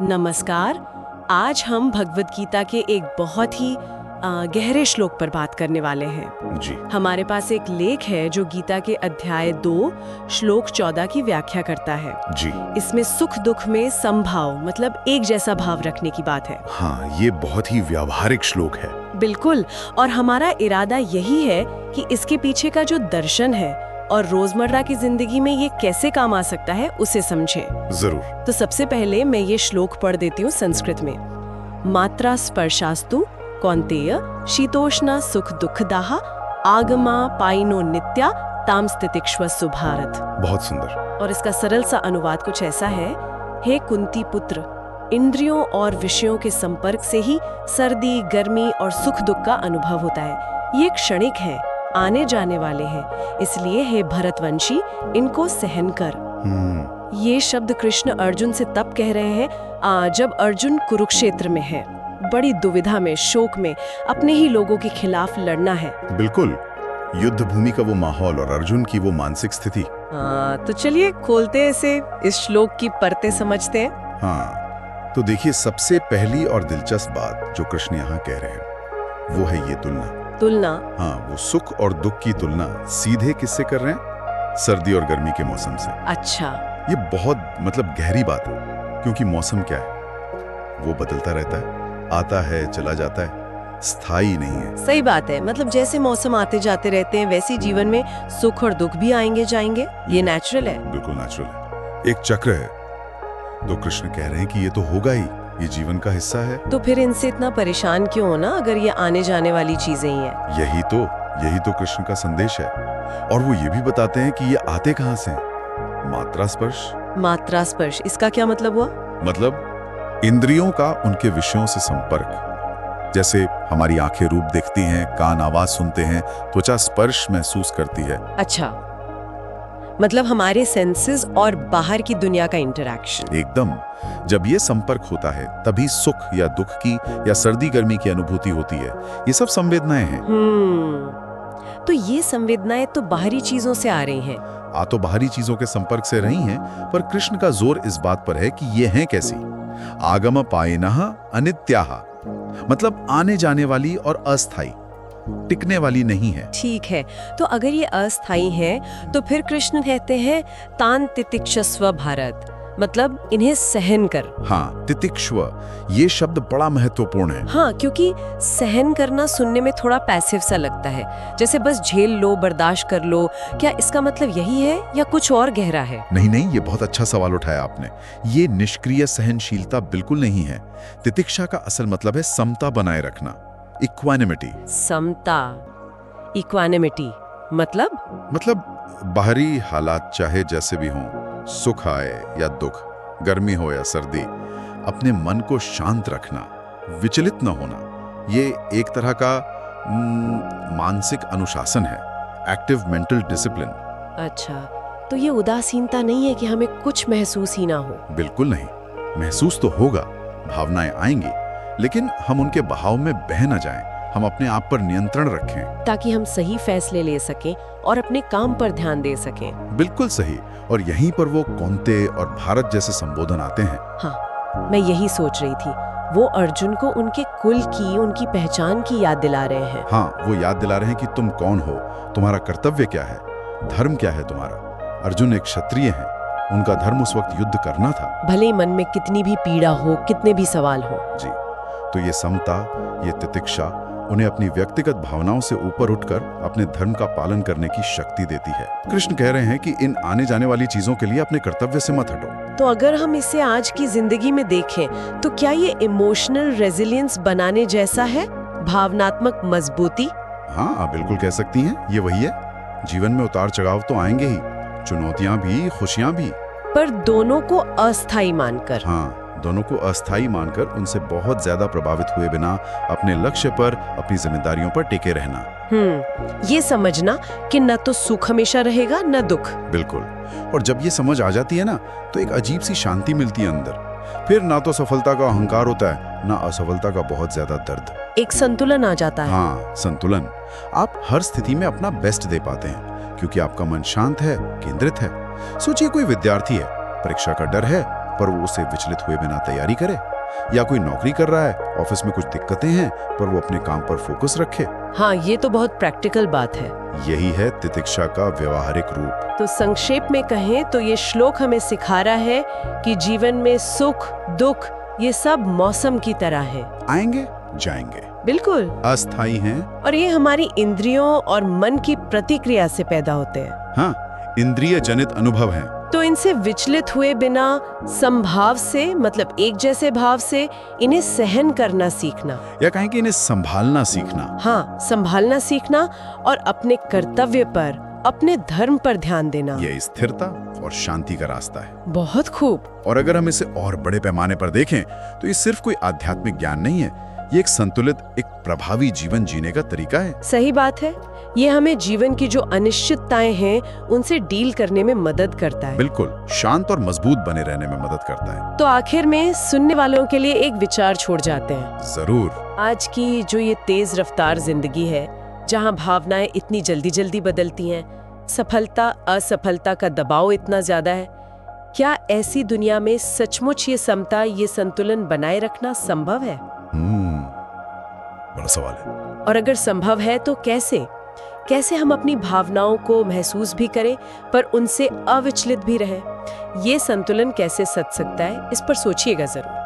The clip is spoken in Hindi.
नमस्कार। आज हम भगवद गीता के एक बहुत ही गहरे श्लोक पर बात करने वाले हैं। जी। हमारे पास एक लेख है जो गीता के अध्याय 2 श्लोक 14 की व्याख्या करता है। जी। इसमें सुख दुख में समभाव मतलब एक जैसा भाव रखने की बात है। हाँ, ये बहुत ही व्यावहारिक श्लोक है। बिल्कुल, और हमारा इरादा यही है कि इसके पीछे का जो दर्शन है और रोजमर्रा की जिंदगी में ये कैसे काम आ सकता है उसे समझें। जरूर। तो सबसे पहले मैं ये श्लोक पढ़ देती हूँ संस्कृत में। मात्रा स्पर्शास्तु कौन्तेय शीतोष्णा सुख दुखदाः आगमा पाइनो नित्या ताम स्थितिक्ष्व सुभारत। बहुत सुंदर। और इसका सरल सा अनुवाद कुछ ऐसा है। हे कुंती पुत्र, इंद्रियों और विषयों के संपर्क से ही सर्दी गर्मी और सुख दुख का अनुभव होता है। ये क्षणिक है, आने जाने वाले हैं, इसलिए हे भरतवंशी इनको सहन कर। ये शब्द कृष्ण अर्जुन से तब कह रहे हैं जब अर्जुन कुरुक्षेत्र में है, बड़ी दुविधा में, शोक में, अपने ही लोगों के खिलाफ लड़ना है। बिल्कुल, युद्ध भूमि का वो माहौल और अर्जुन की वो मानसिक स्थिति। तो चलिए खोलते इसे, इस श्लोक की परतें समझते हैं। हाँ, तो देखिए, सबसे पहली और दिलचस्प बात जो कृष्ण यहाँ कह रहे हैं वो है ये तुलना। हाँ, वो सुख और दुख की तुलना सीधे किससे कर रहे हैं? सर्दी और गर्मी के मौसम से। अच्छा। ये बहुत गहरी बात है, क्योंकि मौसम क्या है, वो बदलता रहता है, आता है चला जाता है, स्थायी नहीं है। सही बात है, मतलब जैसे मौसम आते जाते रहते हैं वैसे जीवन में सुख और दुख भी आएंगे जाएंगे, ये नेचुरल है। बिल्कुल नेचुरल है, एक चक्र है। तो कृष्ण कह रहे हैं कि ये तो होगा ही, ये जीवन का हिस्सा है। तो फिर इनसे इतना परेशान क्यों होना अगर ये आने जाने वाली चीजें ही हैं? यही तो कृष्ण का संदेश है। और वो ये भी बताते हैं कि ये आते कहाँ से हैं? मात्रा स्पर्श, इसका क्या मतलब हुआ? मतलब इंद्रियों का उनके विषयों से संपर्क। जैसे हमारी आंखें रूप देखती हैं, कान आवाज सुनते हैं, त्वचा स्पर्श महसूस करती है। अच्छा, मतलब हमारे सेंसेस और बाहर की दुनिया का इंटरैक्शन। एकदम। जब ये संपर्क होता है तभी सुख या दुख की या सर्दी गर्मी की अनुभूति होती है। ये सब संवेदनाएं हैं। तो ये संवेदनाएं तो बाहरी चीजों से आ रही हैं। तो बाहरी चीजों के संपर्क से रही हैं, पर कृष्ण का जोर इस बात पर है कि ये हैं कैसी? आगम पायिनः अनित्याः, मतलब आने जाने वाली और अस्थाई, टिकने वाली नहीं है। ठीक है, तो अगर ये अस्थाई है तो फिर कृष्ण कहते हैं तान तितिक्षस्व भारत, मतलब इन्हें सहन कर। हाँ, तितिक्ष्व, ये शब्द बड़ा महत्वपूर्ण है। हाँ, क्योंकि सहन करना सुनने में थोड़ा पैसिव सा लगता है, जैसे बस झेल लो, बर्दाश्त कर लो। क्या इसका मतलब यही है या कुछ और गहरा है? नहीं, ये बहुत अच्छा सवाल उठाया आपने। ये निष्क्रिय सहनशीलता बिल्कुल नहीं है। तितिक्षा का असल मतलब है समता बनाए रखना, इक्वानिमिटी। समता, इक्वानिमिटी मतलब बाहरी हालात चाहे जैसे भी हों, सुख आए या दुख, गर्मी हो या सर्दी, अपने मन को शांत रखना, विचलित न होना, ये एक तरह का मानसिक अनुशासन है, एक्टिव मेंटल डिसिप्लिन। अच्छा, तो ये उदासीनता नहीं है कि हमें कुछ महसूस ही ना हो? बिल्कुल नहीं, महसूस तो होगा, भावनाएं आएंगी, लेकिन हम उनके बहाव में बह न जाएं। हम अपने आप पर नियंत्रण रखें ताकि हम सही फैसले ले सकें और अपने काम पर ध्यान दे सकें। बिल्कुल सही। और यहीं पर वो कौन्ते और भारत जैसे संबोधन आते हैं। हाँ, मैं यही सोच रही थी, वो अर्जुन को उनके कुल की, उनकी पहचान की याद दिला रहे हैं। हाँ, वो याद दिला रहे हैं कि तुम कौन हो, तुम्हारा कर्तव्य क्या है, धर्म क्या है तुम्हारा। अर्जुन एक क्षत्रिय हैं, उनका धर्म उस वक्त युद्ध करना था, भले मन में कितनी भी पीड़ा हो, कितने भी सवाल हो। जी। तो ये समता, ये तितिक्षा उन्हें अपनी व्यक्तिगत भावनाओं से ऊपर उठकर अपने धर्म का पालन करने की शक्ति देती है। कृष्ण कह रहे हैं कि इन आने जाने वाली चीजों के लिए अपने कर्तव्य से मत हटो। तो अगर हम इसे आज की जिंदगी में देखें तो क्या ये इमोशनल रेजिलियंस बनाने जैसा है, भावनात्मक मजबूती? हाँ, बिल्कुल कह सकती हैं, ये वही है। जीवन में उतार चढ़ाव तो आएंगे ही, चुनौतियां भी, खुशियां भी, पर दोनों को अस्थायी मानकर। हाँ, दोनों को अस्थायी मानकर उनसे बहुत ज्यादा प्रभावित हुए बिना अपने लक्ष्य पर, अपनी जिम्मेदारियों पर टिके रहना। ये समझना कि न तो सुख हमेशा रहेगा न दुख। बिल्कुल। और जब ये समझ आ जाती है ना, तो एक अजीब सी शांति मिलती है अंदर। फिर ना तो सफलता का अहंकार होता है, ना असफलता का बहुत ज्यादा दर्द। एक संतुलन आ जाता है। हाँ, संतुलन। आप हर स्थिति में अपना बेस्ट दे पाते हैं, क्योंकि आपका मन शांत है, केंद्रित है। सोचिए कोई विद्यार्थी है, परीक्षा का डर है, पर वो उसे विचलित हुए बिना तैयारी करे, या कोई नौकरी कर रहा है, ऑफिस में कुछ दिक्कतें हैं, पर वो अपने काम पर फोकस रखे। हाँ, ये तो बहुत प्रैक्टिकल बात है। यही है तितिक्षा का व्यवहारिक रूप। तो संक्षेप में कहें तो ये श्लोक हमें सिखा रहा है कि जीवन में सुख दुख ये सब मौसम की तरह है, आएंगे जाएंगे, बिल्कुल अस्थायी हैं, और ये हमारी इंद्रियों और मन की प्रतिक्रिया से पैदा होते हैं। हाँ, इंद्रिय जनित अनुभव हैं। तो इनसे विचलित हुए बिना संभाव से, मतलब एक जैसे भाव से इन्हें सहन करना सीखना, या कहें कि इन्हें संभालना सीखना। हाँ, संभालना सीखना और अपने कर्तव्य पर, अपने धर्म पर ध्यान देना, ये स्थिरता और शांति का रास्ता है। बहुत खूब। और अगर हम इसे और बड़े पैमाने पर देखें तो ये सिर्फ कोई आध्यात्मिक ज्ञान नहीं है, ये एक संतुलित, एक प्रभावी जीवन जीने का तरीका है। सही बात है, ये हमें जीवन की जो अनिश्चितताएं हैं उनसे डील करने में मदद करता है। बिल्कुल, शांत और मजबूत बने रहने में मदद करता है। तो आखिर में सुनने वालों के लिए एक विचार छोड़ जाते हैं। जरूर। आज की जो ये तेज रफ्तार जिंदगी है, जहाँ भावनाएं इतनी जल्दी जल्दी बदलती हैं, सफलता असफलता का दबाव इतना ज्यादा है, क्या ऐसी दुनिया में सचमुच ये समता, ये संतुलन बनाए रखना संभव है? बड़ा सवाल है। और अगर संभव है तो कैसे हम अपनी भावनाओं को महसूस भी करें पर उनसे अविचलित भी रहें? ये संतुलन कैसे सच सकता है, इस पर सोचिएगा जरूर।